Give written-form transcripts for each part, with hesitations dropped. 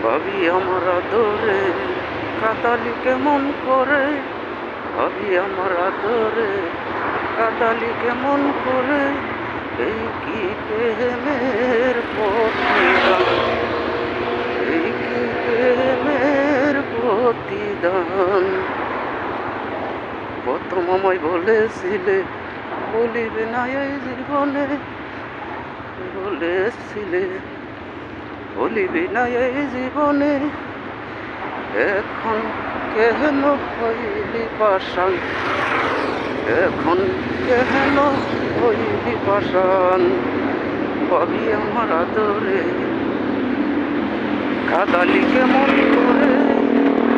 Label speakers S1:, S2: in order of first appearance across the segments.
S1: ভাবি আমার আদরে কাতালি কেমন করে, ভাবি আমার আদরে কাতালি কেমন করে, এই কি প্রেমের প্রতিদান, এই কি প্রেমের প্রতিদান। প্রথম আমায় বলেছিলে বলিবে না এই জীবনে, বলেছিলে বলিবি না এই জীবনে, এখন কেন হইলি পাষাণ, এখন কেন হইলি পাষাণ। ভাবি আমার আদরে কাদালি কেমন করে,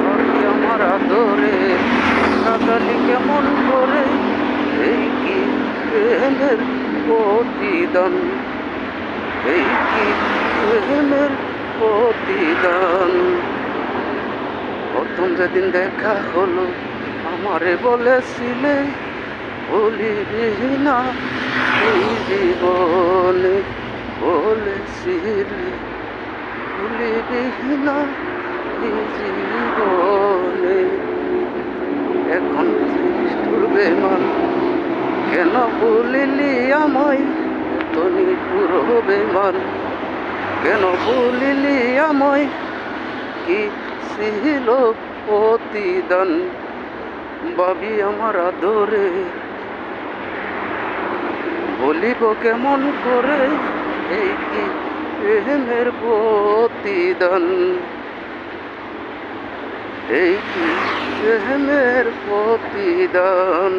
S1: ভাবি আমার আদরে কাদালি কেমন করে, এই কি প্রেমের প্রতিদান, এই কি প্রেমের প্রতিদান। প্রথম যেদিন দেখা হলো আমারে বলেছিলে বলিবি না এই জীবনে, বলেছিলে বলিবি না এই জীবনে। এখন নিষ্ঠুর বেমান কেন বলিলি আমায়, এত নিষ্ঠুর বেমান কেন বলিলি আমায়, কি ছিল প্রতিদান। ভাবি আমার আদরে বলিব কেমন করে, এই কি প্রেমের প্রতিদান, এই কি প্রেমের প্রতিদান।